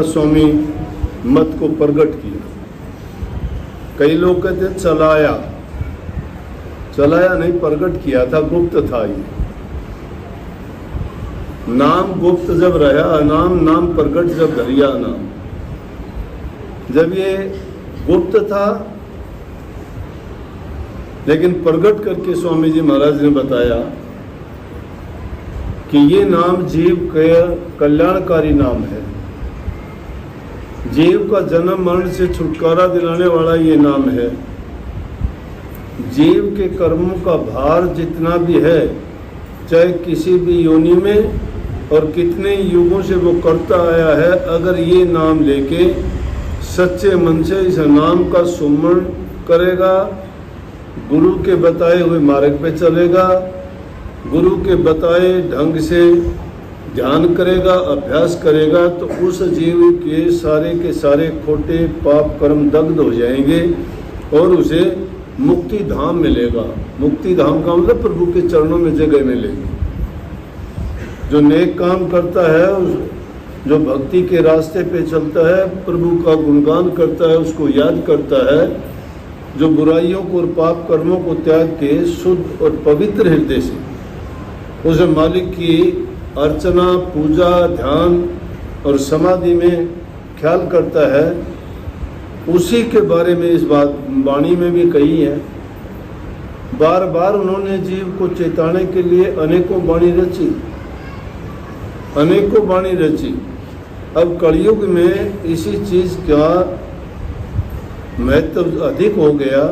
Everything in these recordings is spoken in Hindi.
स्वामी मत को प्रकट किया। कई लोग कहते हैं चलाया, चलाया नहीं, प्रकट किया था, गुप्त था। ये नाम गुप्त जब रहा नाम, नाम प्रकट जब धरिया नाम। जब ये गुप्त था लेकिन प्रकट करके स्वामी जी महाराज ने बताया कि ये नाम जीव के कल्याणकारी नाम है। जीव का जन्म मरण से छुटकारा दिलाने वाला ये नाम है। जीव के कर्मों का भार जितना भी है, चाहे किसी भी योनि में और कितने युगों से वो करता आया है, अगर ये नाम लेके सच्चे मन से इस नाम का सुमरण करेगा, गुरु के बताए हुए मार्ग पे चलेगा, गुरु के बताए ढंग से ध्यान करेगा, अभ्यास करेगा, तो उस जीव के सारे खोटे पाप कर्म दग्ध हो जाएंगे और उसे मुक्ति धाम मिलेगा। मुक्ति धाम का मतलब प्रभु के चरणों में जगह मिलेगी। जो नेक काम करता है, जो भक्ति के रास्ते पे चलता है, प्रभु का गुणगान करता है, उसको याद करता है, जो बुराइयों को और पाप कर्मों को त्याग के शुद्ध और पवित्र हृदय से उस मालिक की अर्चना, पूजा, ध्यान और समाधि में ख्याल करता है, उसी के बारे में इस बात वाणी में भी कही है। बार बार उन्होंने जीव को चेताने के लिए अनेकों वाणी रची, अनेकों वाणी रची। अब कलयुग में इसी चीज का महत्व अधिक हो गया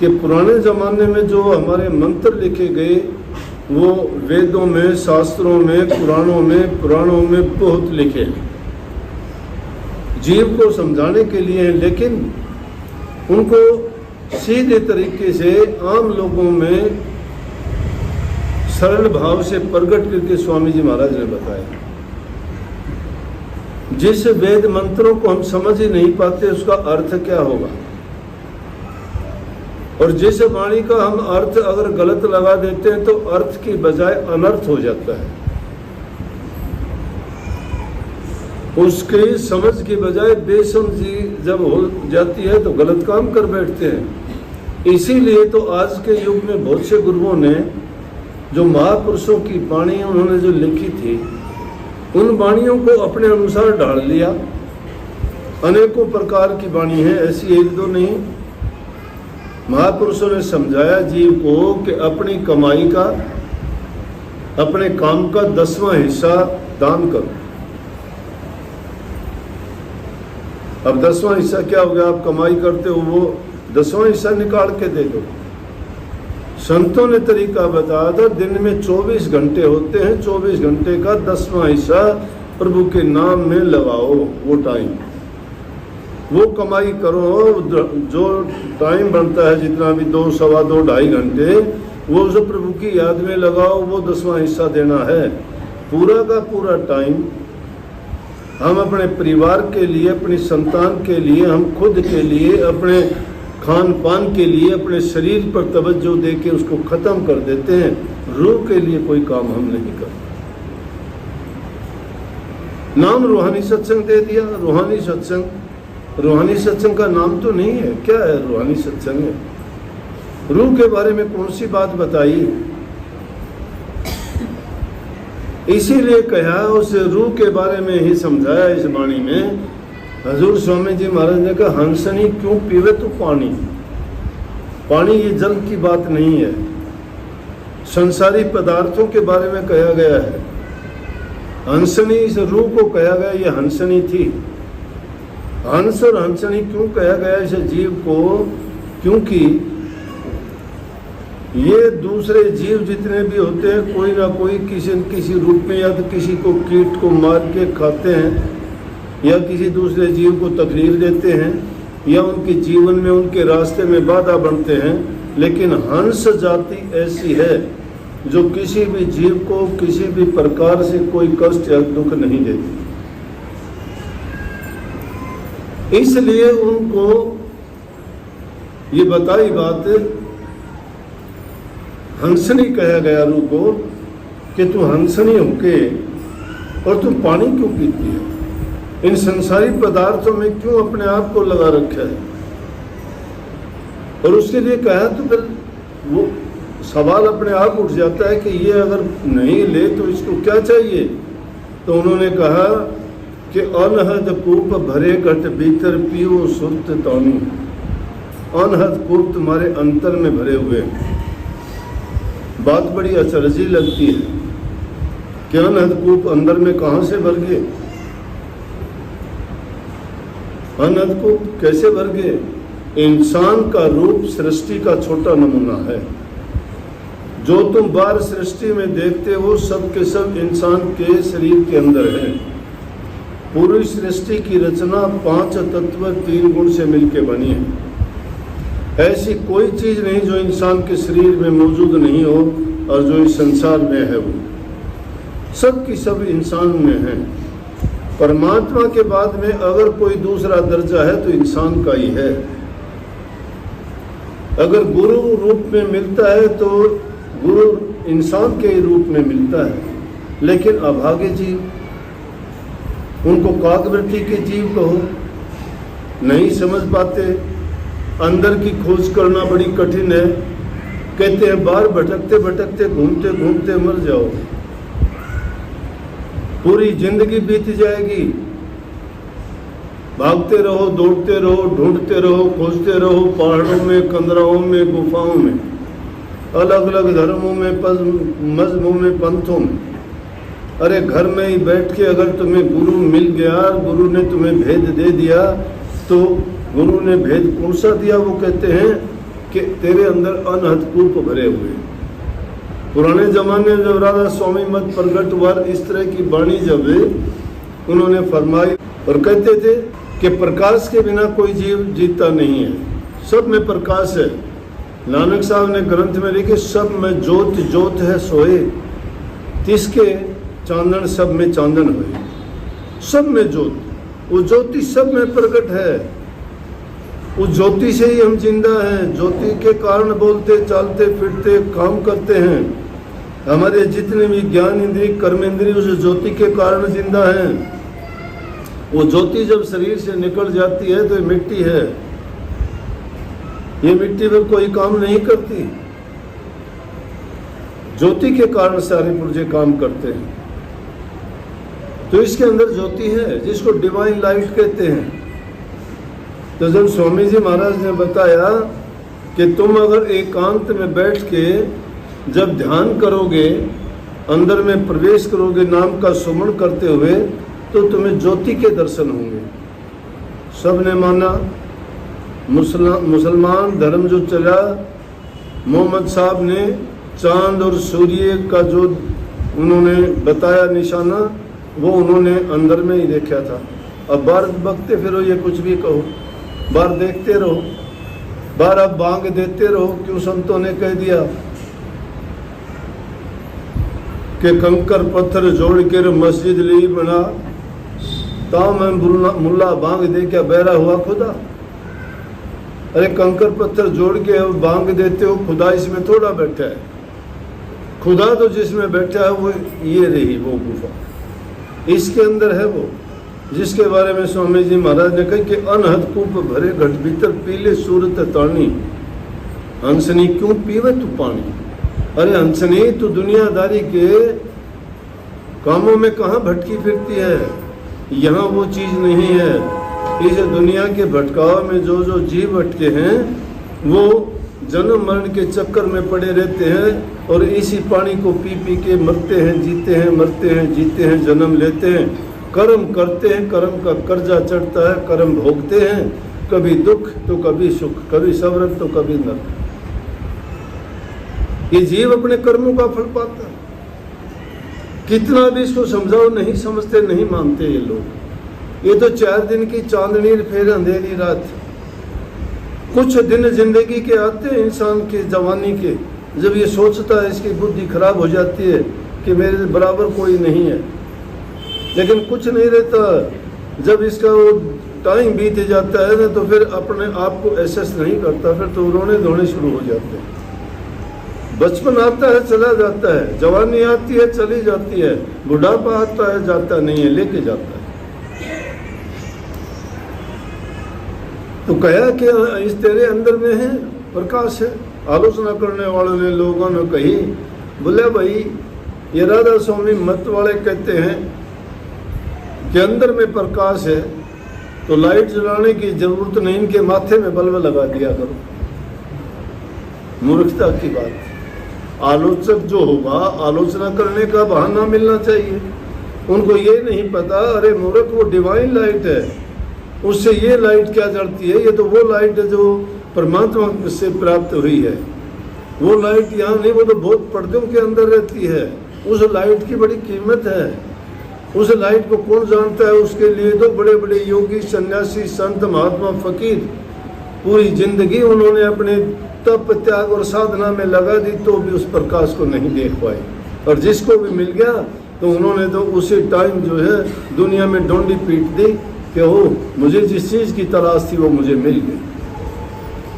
कि पुराने जमाने में जो हमारे मंत्र लिखे गए वो वेदों में, शास्त्रों में, पुराणों में बहुत लिखे जीव को समझाने के लिए, लेकिन उनको सीधे तरीके से आम लोगों में सरल भाव से प्रकट करके स्वामी जी महाराज ने बताया। जिस वेद मंत्रों को हम समझ ही नहीं पाते उसका अर्थ क्या होगा, और जिस वाणी का हम अर्थ अगर गलत लगा देते हैं तो अर्थ की बजाय अनर्थ हो जाता है। उसकी समझ की बजाय बेसमझी जब हो जाती है तो गलत काम कर बैठते हैं। इसीलिए तो आज के युग में बहुत से गुरुओं ने जो महापुरुषों की वाणी उन्होंने जो लिखी थी, उन वाणियों को अपने अनुसार ढाल लिया। अनेकों प्रकार की वाणी है, ऐसी एक दो नहीं। महापुरुषों ने समझाया जीव को कि अपनी कमाई का, अपने काम का 10वां हिस्सा दान करो। अब 10वां हिस्सा क्या हो गया? आप कमाई करते हो, वो 10वां हिस्सा निकाल के दे दो। संतों ने तरीका बताया था, दिन में 24 घंटे होते हैं, 24 घंटे का 10वां हिस्सा प्रभु के नाम में लगाओ। वो टाइम, वो कमाई करो, जो टाइम बनता है जितना भी 2, सवा 2, 2.5 घंटे, वो जो प्रभु की याद में लगाओ, वो 10वां हिस्सा देना है। पूरा का पूरा टाइम हम अपने परिवार के लिए, अपनी संतान के लिए, हम खुद के लिए, अपने खान पान के लिए, अपने शरीर पर तवज्जो दे के उसको खत्म कर देते हैं। रूह के लिए कोई काम हम नहीं करते। नाम रूहानी सत्संग दे दिया। रूहानी सत्संग, रूहानी सत्संग का नाम तो नहीं है। क्या है रूहानी सत्संग? है रूह के बारे में कौन सी बात बताई? इसीलिए कहा, उस रूह के बारे में ही समझाया इस वाणी में। हजूर स्वामी जी महाराज ने कहा, हंसनी क्यों पीवे तो पानी। पानी ये जल की बात नहीं है, संसारी पदार्थों के बारे में कहा गया है। हंसनी, इस रूह को कहा गया, ये हंसनी थी। हंस और हंसनी क्यों कहा गया इस जीव को? क्योंकि ये दूसरे जीव जितने भी होते हैं, कोई ना कोई किसी न किसी रूप में या तो किसी को कीट को मार के खाते हैं, या किसी दूसरे जीव को तकलीफ देते हैं, या उनके जीवन में, उनके रास्ते में बाधा बनते हैं। लेकिन हंस जाति ऐसी है जो किसी भी जीव को किसी भी प्रकार से कोई कष्ट या दुख नहीं देती। इसलिए उनको ये बताई बात, हंसनी कहा गया रूह को कि तू हंसनी होके और तू पानी क्यों पीती है? इन संसारी पदार्थों में क्यों अपने आप को लगा रखा है? और उसके लिए कहा तो फिर वो सवाल अपने आप उठ जाता है कि ये अगर नहीं ले तो इसको क्या चाहिए? तो उन्होंने कहा कि अनहद कूप भरे घट भीतर पीओ सुरत तानी। अनहद कूप तुम्हारे अंतर में भरे हुए हैं। बात बड़ी अचरजी लगती है कि अनहद कूप अंदर में कहाँ से भर गए? अनहद कूप कैसे भर गए? इंसान का रूप सृष्टि का छोटा नमूना है। जो तुम बाहर सृष्टि में देखते हो सब के सब इंसान के शरीर के अंदर है। पूरी सृष्टि की रचना 5 तत्व 3 गुण से मिलकर बनी है। ऐसी कोई चीज नहीं जो इंसान के शरीर में मौजूद नहीं हो, और जो इस संसार में है वो सब की सब इंसान में है। परमात्मा के बाद में अगर कोई दूसरा दर्जा है तो इंसान का ही है। अगर गुरु रूप में मिलता है तो गुरु इंसान के रूप में मिलता है। लेकिन अभागे जीव, उनको काकवृत्ति के जीव कहो, नहीं समझ पाते। अंदर की खोज करना बड़ी कठिन है। कहते हैं बाहर भटकते भटकते घूमते घूमते मर जाओ, पूरी जिंदगी बीत जाएगी। भागते रहो, दौड़ते रहो, ढूंढते रहो, खोजते रहो, पहाड़ों में, कंदराओं में, गुफाओं में, अलग अलग धर्मों में, मजहबों में, पंथों में। अरे घर में ही बैठ के अगर तुम्हें गुरु मिल गया, गुरु ने तुम्हें भेद दे दिया, तो गुरु ने भेद कौन सा दिया? वो कहते हैं कि तेरे अंदर अनहद कूप भरे हुए। पुराने जमाने में जब राधा स्वामी मत प्रगट हुआ, इस तरह की वाणी जब उन्होंने फरमाई और कहते थे कि प्रकाश के बिना कोई जीव जीता नहीं है, सब में प्रकाश है। नानक साहब ने ग्रंथ में लिखे सब में ज्योत ज्योत है सोए, तिसके चांदन सब में चांदन हुए। सब में ज्योत, वो ज्योति सब में प्रकट है। उस ज्योति से ही हम जिंदा हैं। ज्योति के कारण बोलते, चालते, फिरते, काम करते हैं। हमारे जितने भी ज्ञान इंद्रिय, कर्म इंद्रिय उस ज्योति के कारण जिंदा हैं। वो ज्योति जब शरीर से निकल जाती है तो ये मिट्टी है, ये मिट्टी पर कोई काम नहीं करती। ज्योति के कारण सारे पुर्जे काम करते हैं। तो इसके अंदर ज्योति है जिसको डिवाइन लाइट कहते हैं। तो जब स्वामी जी महाराज ने बताया कि तुम अगर एकांत में बैठ के जब ध्यान करोगे, अंदर में प्रवेश करोगे नाम का सुमरण करते हुए, तो तुम्हें ज्योति के दर्शन होंगे। सब ने माना। मुसलमान धर्म जो चला, मोहम्मद साहब ने चांद और सूर्य का जो उन्होंने बताया निशाना, वो उन्होंने अंदर में ही देखा था। अब बाहर बकते फिरो, ये कुछ भी कहो, बाहर देखते रहो, बाहर अब बांग देते रहो। क्यों संतों ने कह दिया कि कंकर पत्थर जोड़ कर मस्जिद ली बना, ताम मुल्ला बांग दे क्या बहरा हुआ खुदा। अरे कंकर पत्थर जोड़ के अब बांग देते हो, खुदा इसमें थोड़ा बैठा है। खुदा तो जिसमें बैठा है वो ये रही वो गुफा, इसके अंदर है वो, जिसके बारे में स्वामी जी महाराज ने कहा कि अनहद कूप भरे घट भीतर पीले सूरत तानी, हंसनी क्यों पीवे तू पानी। अरे हंसनी तू दुनियादारी के कामों में कहाँ भटकी फिरती है? यहाँ वो चीज नहीं है। इस दुनिया के भटकाव में जो जो जीव भटके हैं वो जन्म मरण के चक्कर में पड़े रहते हैं, और इसी पानी को पी पी के मरते हैं, जीते हैं, मरते हैं, जीते हैं, जन्म लेते हैं, कर्म करते हैं, कर्म का कर्जा चढ़ता है, कर्म भोगते हैं, कभी दुख तो कभी सुख, कभी स्वर्ग तो कभी नरक। ये जीव अपने कर्मों का फल पाता है। कितना भी इसको समझाओ नहीं समझते, नहीं मानते ये लोग। ये तो 4 दिन की चांदनी फिर अंधेरी रात। कुछ दिन जिंदगी के आते हैं इंसान के जवानी के, जब ये सोचता है, इसकी बुद्धि खराब हो जाती है कि मेरे बराबर कोई नहीं है। लेकिन कुछ नहीं रहता। जब इसका वो टाइम बीत जाता है ना, तो फिर अपने आप को एहसास नहीं करता, फिर तो रोने धोने शुरू हो जाते हैं। बचपन आता है चला जाता है, जवानी आती है चली जाती है, बुढ़ापा आता है जाता नहीं है, लेके जाता है। तो कहा कि इस तेरे अंदर में है प्रकाश है। आलोचना करने वालों ने लोगों ने कही, बोले भाई ये राधा स्वामी मत वाले कहते हैं कि अंदर में प्रकाश है तो लाइट जलाने की जरूरत नहीं, इनके माथे में बल्ब लगा दिया करो। मूर्खता की बात। आलोचक जो होगा आलोचना करने का बहाना मिलना चाहिए। उनको ये नहीं पता, अरे मूर्ख वो डिवाइन लाइट है, उससे ये लाइट क्या जलती है, ये तो वो लाइट है जो परमात्मा से प्राप्त हुई है। वो लाइट यहाँ नहीं, वो तो बहुत पर्दों के अंदर रहती है। उस लाइट की बड़ी कीमत है। उस लाइट को कौन जानता है? उसके लिए तो बड़े बड़े योगी, सन्यासी, संत, महात्मा, फकीर पूरी जिंदगी उन्होंने अपने तप, त्याग और साधना में लगा दी तो भी उस प्रकाश को नहीं देख पाए। और जिसको भी मिल गया तो उन्होंने तो उसी टाइम जो है दुनिया में डोंडी पीट दी कि ओ मुझे जिस चीज़ की तलाश थी वो मुझे मिल गई,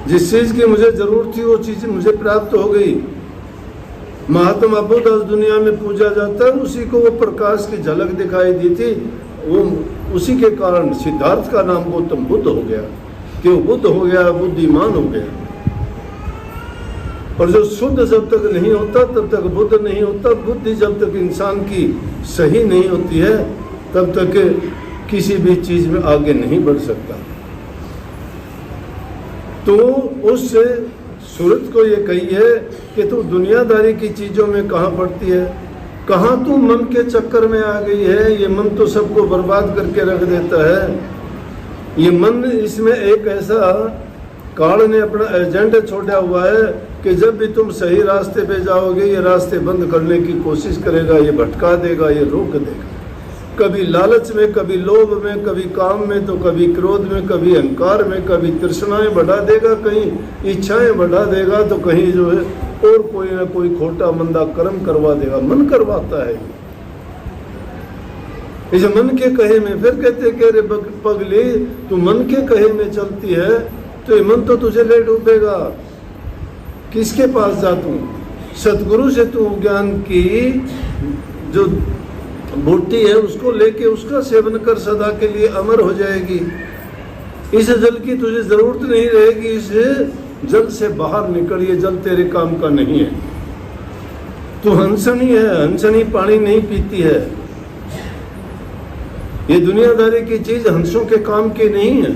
जिस चीज़ की मुझे ज़रूरत थी वो चीज़ मुझे प्राप्त हो गई। महात्मा बुद्ध आज दुनिया में पूजा जाता है, उसी को वो प्रकाश की झलक दिखाई दी थी। वो उसी के कारण सिद्धार्थ का नाम गौतम बुद्ध हो गया कि वो बुद्ध हो गया, बुद्धिमान हो गया। और जो शुद्ध जब तक नहीं होता तब तक बुद्ध नहीं होता। बुद्धि जब तक इंसान की सही नहीं होती है तब तक किसी भी चीज में आगे नहीं बढ़ सकता। तो उस सूरत को ये कही है कि तू दुनियादारी की चीजों में कहाँ पड़ती है, कहाँ तू मन के चक्कर में आ गई है। ये मन तो सबको बर्बाद करके रख देता है। ये मन, इसमें एक ऐसा काल ने अपना एजेंडा छोड़ा हुआ है कि जब भी तुम सही रास्ते पे जाओगे ये रास्ते बंद करने की कोशिश करेगा, ये भटका देगा, ये रोक देगा। कभी लालच में, कभी लोभ में, कभी काम में, तो कभी क्रोध में, कभी अहंकार में, कभी तृष्णाएं बढ़ा देगा, कहीं इच्छाएं बढ़ा देगा, तो कहीं जो है और कोई ना कोई खोटा मंदा कर्म करवा देगा। मन करवाता है इस मन के कहे में। फिर कहते कि रे पगली तू मन के कहे में चलती है तो ये मन तो तुझे ले डूबेगा। किसके पास जा तू? सतगुरु से तू ज्ञान की जो बूटी है उसको लेके उसका सेवन कर, सदा के लिए अमर हो जाएगी। इस जल की तुझे जरूरत नहीं रहेगी। इस जल से बाहर निकल, ये जल तेरे काम का नहीं है। तू हंसनी है, हंसनी पानी नहीं पीती है। ये दुनियादारी की चीज हंसों के काम की नहीं है।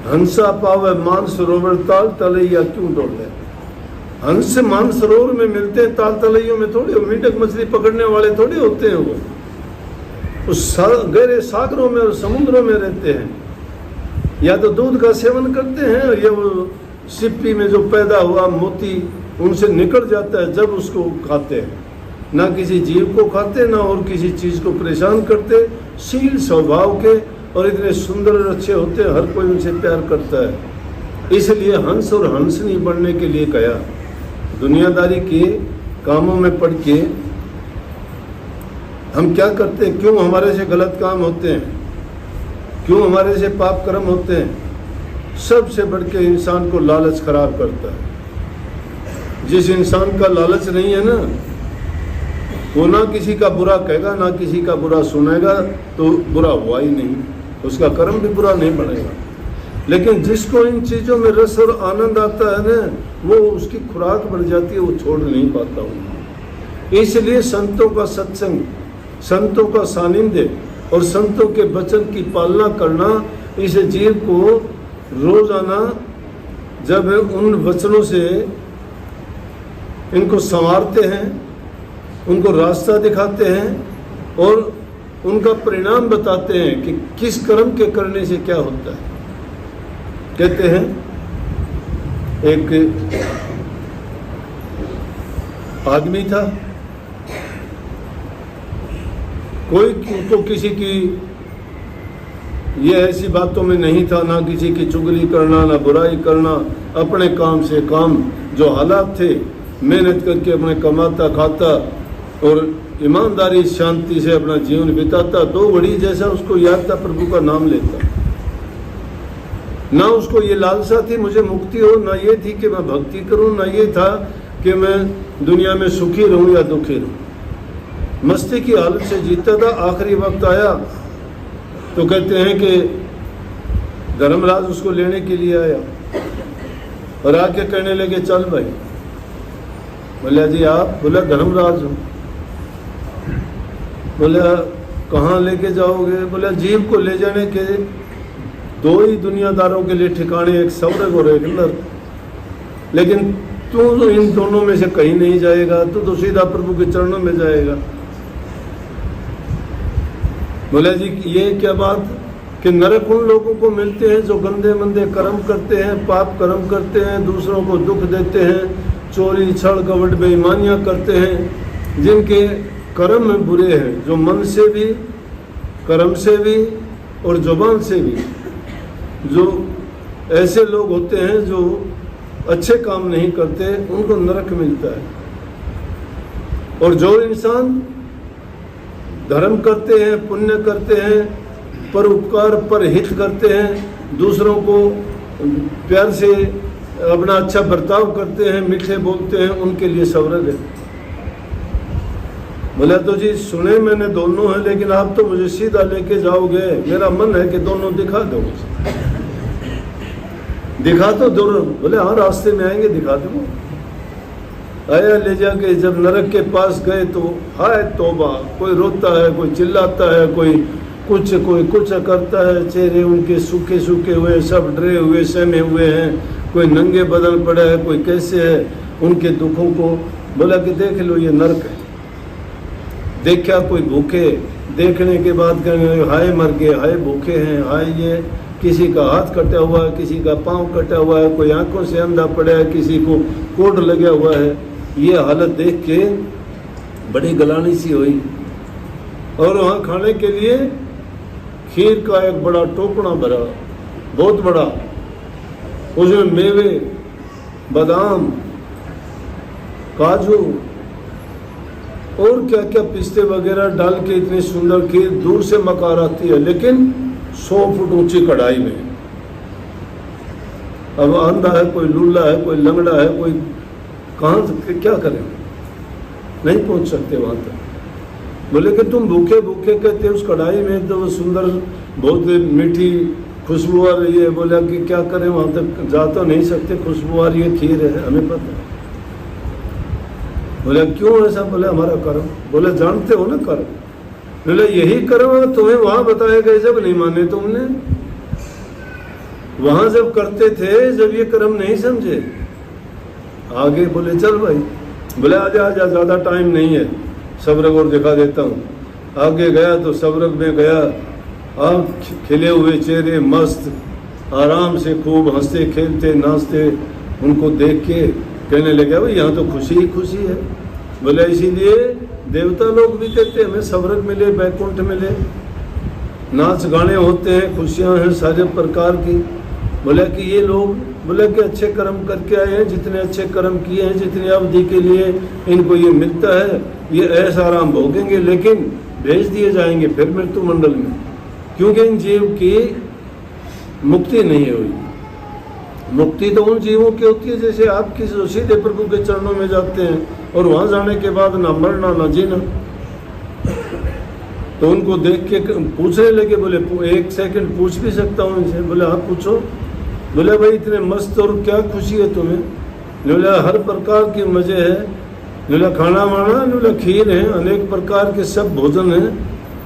हंसा पावे मान सरोवर ताल तलैया क्यों डोले। हंस मान सरोवर में मिलते हैं, ताल तलैयों में थोड़ी। मीठक मछली पकड़ने वाले थोड़ी होते हैं। वो उस गहरे सागरों में और समुद्रों में रहते हैं। या तो दूध का सेवन करते हैं, या वो सिप्पी में जो पैदा हुआ मोती उनसे निकल जाता है जब उसको खाते हैं। ना किसी जीव को खाते, ना और किसी चीज को परेशान करते। शील स्वभाव के और इतने सुंदर और अच्छे होते हैं, हर कोई उनसे प्यार करता है। इसलिए हंस और हंसनी बनने के लिए कहा। दुनियादारी के कामों में पड़ के हम क्या करते हैं? क्यों हमारे से गलत काम होते हैं? क्यों हमारे से पाप कर्म होते हैं? सबसे बढ़ के इंसान को लालच खराब करता है। जिस इंसान का लालच नहीं है ना, वो ना किसी का बुरा कहेगा, ना किसी का बुरा सुनेगा, तो बुरा हुआ ही नहीं, उसका कर्म भी बुरा नहीं बढ़ेगा। लेकिन जिसको इन चीज़ों में रस और आनंद आता है ना, वो उसकी खुराक बढ़ जाती है, वो छोड़ नहीं पाता हूँ। इसलिए संतों का सत्संग, संतों का सानिध्य और संतों के वचन की पालना करना, इस जीव को रोजाना जब उन वचनों से इनको संवारते हैं, उनको रास्ता दिखाते हैं और उनका परिणाम बताते हैं कि किस कर्म के करने से क्या होता है। कहते हैं एक आदमी था, कोई तो किसी की ये ऐसी बातों में नहीं था, ना किसी की चुगली करना, ना बुराई करना। अपने काम से काम, जो हालात थे, मेहनत करके अपने कमाता खाता और ईमानदारी शांति से अपना जीवन बिताता। दो घड़ी जैसा उसको याद था, प्रभु का नाम लेता। ना उसको ये लालसा थी मुझे मुक्ति हो, ना ये थी कि मैं भक्ति करूं, ना ये था कि मैं दुनिया में सुखी रहूं या दुखी रहूं। मस्ती की हालत से जीता था। आखिरी वक्त आया तो कहते हैं कि धर्मराज उसको लेने के लिए आया और आके कहने लगे चल भाई। बोला जी आप? बोला धर्मराज हूँ। बोला कहाँ लेके जाओगे? बोला जीव को ले जाने के दो ही दुनियादारों के लिए ठिकाने, एक स्वर्ग और एक नरक, लेकिन तू तो इन दोनों में से कहीं नहीं जाएगा, तू तो सीधा प्रभु के चरणों में जाएगा। बोला जी ये क्या बात कि नरक उन लोगों को मिलते हैं जो गंदे मंदे कर्म करते हैं, पाप कर्म करते हैं, दूसरों को दुख देते हैं, चोरी छल कपट बेईमानियां करते हैं, जिनके कर्म बुरे हैं, जो मन से भी, कर्म से भी और जुबान से भी, जो ऐसे लोग होते हैं जो अच्छे काम नहीं करते, उनको नरक मिलता है। और जो इंसान धर्म करते हैं, पुण्य करते हैं, पर उपकार पर हित करते हैं, दूसरों को प्यार से अपना अच्छा बर्ताव करते हैं, मीठे बोलते हैं, उनके लिए स्वर्ग है। बोला तो जी सुने मैंने दोनों हैं, लेकिन आप तो मुझे सीधा लेके जाओगे, मेरा मन है कि दोनों दिखा दो। दिखा तो दो। बोले हाँ रास्ते में आएंगे दिखा दो। आया ले जाके जब नरक के पास गए तो हाय तौबा, कोई रोता है, कोई चिल्लाता है, कोई कुछ करता है, चेहरे उनके सूखे सूखे हुए, सब डरे हुए सहमे हुए हैं, कोई नंगे बदन पड़ा है, कोई कैसे है, उनके दुखों को बोला कि देख लो ये नरक है। देखा कोई भूखे, देखने के बाद कहने हाय मर गए, हाय भूखे हैं, हाय ये किसी का हाथ कटा हुआ है, किसी का पांव कटा हुआ है, कोई आंखों से अंधा पड़ा है, किसी को कोड लगा हुआ है। ये हालत देख के बड़ी गलानी सी हुई। और वहाँ खाने के लिए खीर का एक बड़ा टोकना भरा, बहुत बड़ा, उसमें मेवे, बादाम, काजू और क्या क्या पिस्ते वगैरह डाल के इतनी सुंदर खीर दूर से मकार आती है, लेकिन 100 फुट ऊंची कढ़ाई में। अब अंधा है, कोई लूला है, कोई लंगड़ा है, कोई कहाँ से क्या करें, नहीं पहुंच सकते वहां तक। बोले कि तुम भूखे भूखे कहते उस कढ़ाई में तो सुंदर बहुत मीठी खुशबू आ रही है। बोला कि क्या करें, वहां तक जा तो नहीं सकते, खुशबू आ रही है, खीर है, हमें पता है। बोले क्यों ऐसा? बोले हमारा कर्म। बोले जानते हो ना कर्म? बोले यही कर्म है तुम्हें वहां बताया गया जब नहीं माने तुमने, वहां जब करते थे, जब ये कर्म नहीं समझे। आगे बोले चल भाई। बोले आजा आजा, ज्यादा टाइम नहीं है, स्वर्ग और दिखा देता हूँ। आगे गया तो स्वर्ग में गया, आप खिले हुए चेहरे, मस्त आराम से खूब हंसते खेलते नाचते, उनको देख के कहने लगे भाई यहाँ तो खुशी ही खुशी है। बोले इसीलिए देवता लोग भी कहते हमें स्वर्ग मिले, बैकुंठ मिले, नाच गाने होते हैं, खुशियाँ हैं सारे प्रकार की। बोले कि ये लोग, बोले कि अच्छे कर्म करके आए हैं, जितने अच्छे कर्म किए हैं, जितनी अवधि के लिए इनको ये मिलता है, ये ऐसा आराम भोगेंगे, लेकिन भेज दिए जाएंगे फिर मृत्यु मंडल में, क्योंकि इन जीव की मुक्ति नहीं हुई। मुक्ति तो उन जीवों की होती है जैसे आप किसी सीधे प्रभु के चरणों में जाते हैं और वहां जाने के बाद ना मरना ना जीना। तो उनको देख के पूछने लगे, बोले 1 सेकंड पूछ भी सकता हूँ इनसे? बोले हाँ पूछो। बोले भाई इतने मस्त और क्या खुशी है तुम्हें? बोले हर प्रकार की मजे है, बोले खाना वाना, बोले खीर है, अनेक प्रकार के सब भोजन है।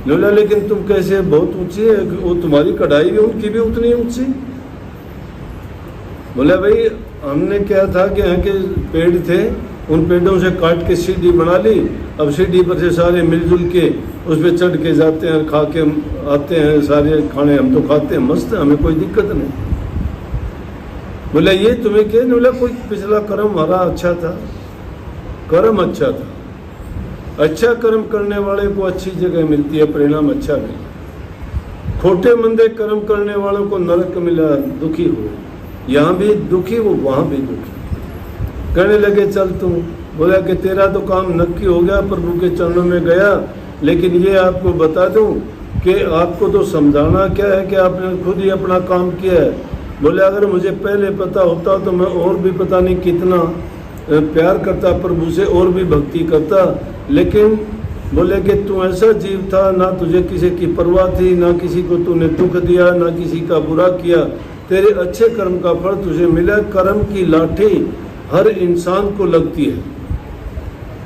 बोला लेकिन तुम कैसे, बहुत ऊंची है, वो तुम्हारी कढ़ाई भी उनकी भी उतनी ऊंची। बोले भाई हमने क्या था कि यहाँ के पेड़ थे, उन पेड़ों से काट के सीढ़ी बना ली, अब सीढ़ी पर से सारे मिलजुल के उस पर चढ़ के जाते हैं, खा के आते हैं, सारे खाने हम तो खाते हैं, मस्त है, हमें कोई दिक्कत नहीं। बोला ये तुम्हें क्या? बोला कोई पिछला कर्म हमारा अच्छा था, कर्म अच्छा था, अच्छा कर्म करने वाले को अच्छी जगह मिलती है, परिणाम अच्छा मिला। खोटे मंदे कर्म करने वालों को नरक मिला, दुखी हुए, यहाँ भी दुखी हो वहाँ भी दुखी। कहने लगे चल तुम। बोला कि तेरा तो काम नक्की हो गया, प्रभु के चरणों में गया, लेकिन ये आपको बता दूं कि आपको तो समझाना क्या है कि आपने खुद ही अपना काम किया है। बोले अगर मुझे पहले पता होता तो मैं और भी पता नहीं कितना प्यार करता प्रभु से, और भी भक्ति करता, लेकिन बोले कि तू ऐसा जीव था, ना तुझे किसी की परवाह थी, ना किसी को तूने दुख दिया, ना किसी का बुरा किया, तेरे अच्छे कर्म का फल तुझे मिला। कर्म की लाठी हर इंसान को लगती है,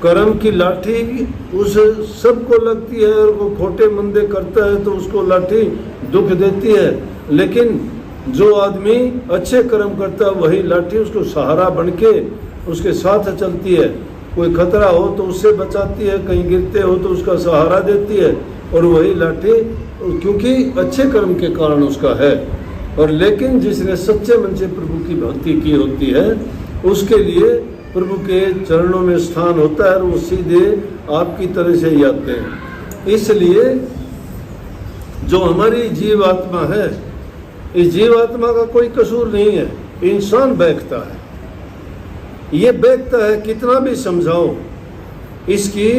कर्म की लाठी उस सबको लगती है, और वो खोटे मंदे करता है तो उसको लाठी दुख देती है। लेकिन जो आदमी अच्छे कर्म करता है वही लाठी उसको सहारा बन के उसके साथ चलती है। कोई खतरा हो तो उससे बचाती है, कहीं गिरते हो तो उसका सहारा देती है, और वही लाठी क्योंकि अच्छे कर्म के कारण उसका है। और लेकिन जिसने सच्चे मन से प्रभु की भक्ति की होती है उसके लिए प्रभु के चरणों में स्थान होता है, और वो सीधे आपकी तरह से ही आते हैं। इसलिए जो हमारी जीवात्मा है, इस जीवात्मा का कोई कसूर नहीं है, इंसान बहकता है। ये बहकता है, कितना भी समझाओ इसकी,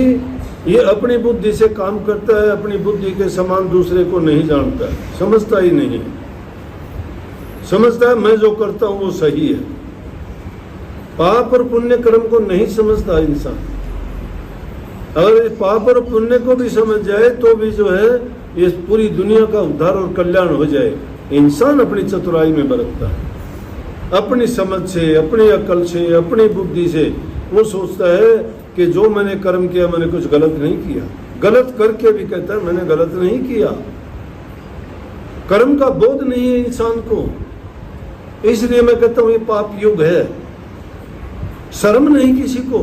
ये अपनी बुद्धि से काम करता है, अपनी बुद्धि के समान दूसरे को नहीं जानता है, समझता ही नहीं है। समझता है मैं जो करता हूँ वो सही है, पाप और पुण्य कर्म को नहीं समझता इंसान। अगर पाप और पुण्य को भी समझ जाए तो भी जो है ये पूरी दुनिया का उद्धार और कल्याण हो जाए। इंसान अपनी चतुराई में बरतता है, अपनी समझ से, अपनी अकल से, अपनी बुद्धि से वो सोचता है कि जो मैंने कर्म किया मैंने कुछ गलत नहीं किया। गलत करके भी कहता है मैंने गलत नहीं किया। कर्म का बोध नहीं है इंसान को, इसलिए मैं कहता हूँ ये पाप युग है। शर्म नहीं किसी को,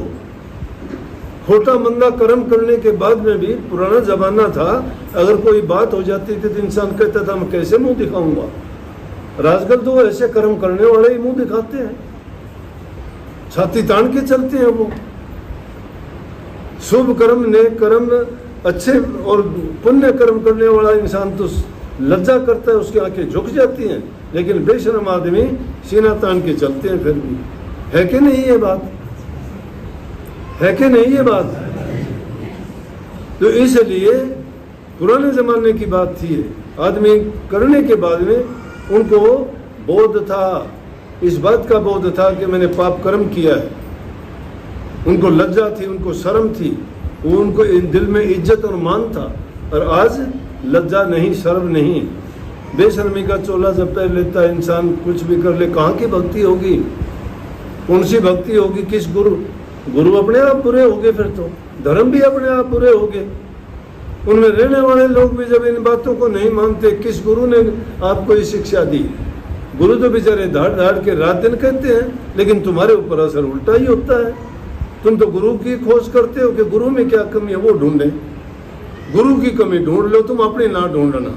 खोटा मंदा कर्म करने के बाद में भी पुराना जमाना था, अगर कोई बात हो जाती थी तो इंसान कहता था मैं कैसे मुंह दिखाऊंगा। आजकल तो ऐसे कर्म करने वाले ही मुंह दिखाते हैं, छाती तान के चलते हैं। वो शुभ कर्म, नेक कर्म, अच्छे और पुण्य कर्म करने वाला इंसान तो लज्जा करता है, उसकी आंखें झुक जाती हैं। लेकिन बेशर्म आदमी सीना तान के चलते हैं। फिर भी है कि नहीं ये बात? है कि नहीं ये बात? तो इसलिए पुराने जमाने की बात थी। आदमी करने के बाद में उनको बोध था, इस बात का बोध था कि मैंने पाप कर्म किया है। उनको लज्जा थी, उनको शर्म थी, वो उनको दिल में इज्जत और मान था। और आज लज्जा नहीं, शर्म नहीं, बेशर्मी का चोला जब पहन लेता है इंसान, कुछ भी कर ले। कहाँ की भक्ति होगी? कौन सी भक्ति होगी? किस गुरु? गुरु अपने आप बुरे हो गए, फिर तो धर्म भी अपने आप बुरे हो गए। उनमें रहने वाले लोग भी जब इन बातों को नहीं मानते, किस गुरु ने आपको ये शिक्षा दी? गुरु तो बेचारे धाड़ धाड़ के रात दिन कहते हैं, लेकिन तुम्हारे ऊपर असर उल्टा ही होता है। तुम तो गुरु की खोज करते हो कि गुरु में क्या कमी है वो ढूंढे। गुरु की कमी ढूंढ लो, तुम अपनी ना ढूंढना।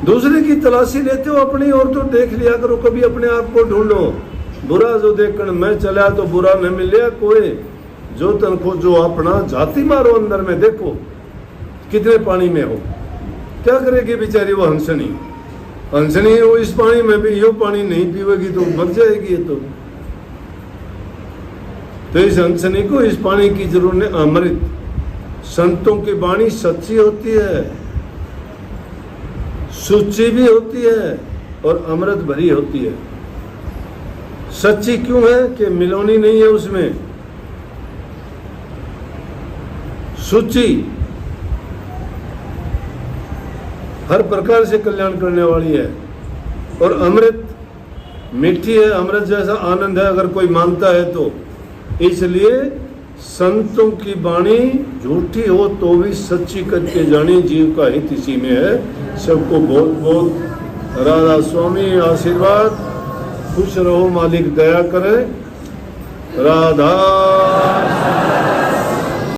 दूसरे की तलाशी लेते हो अपनी, और तो देख लिया करो, कभी अपने आप को ढूंढो। बुरा जो देखकर मैं चला तो बुरा न मिले कोई, जो तन खोजो अपना, झाती मारो अंदर में, देखो कितने पानी में हो। क्या करेगी बेचारी वो हंसनी? हंसनी वो इस पानी में भी यो पानी नहीं पीवेगी तो मर जाएगी। ये तो इस हंसनी को इस पानी की जरूरत नहीं। अमृत, संतों की वाणी सच्ची होती है, सुच्ची भी होती है और अमृत भरी होती है। सच्ची क्यों है? कि मिलोनी नहीं है उसमें। सुच्ची हर प्रकार से कल्याण करने वाली है, और अमृत मीठी है, अमृत जैसा आनंद है अगर कोई मानता है तो। इसलिए संतों की वाणी झूठी हो तो भी सच्ची करके जानी, जीव का हित इसी में है। सबको बहुत बहुत राधा स्वामी आशीर्वाद। खुश रहो, मालिक दया करे। राधा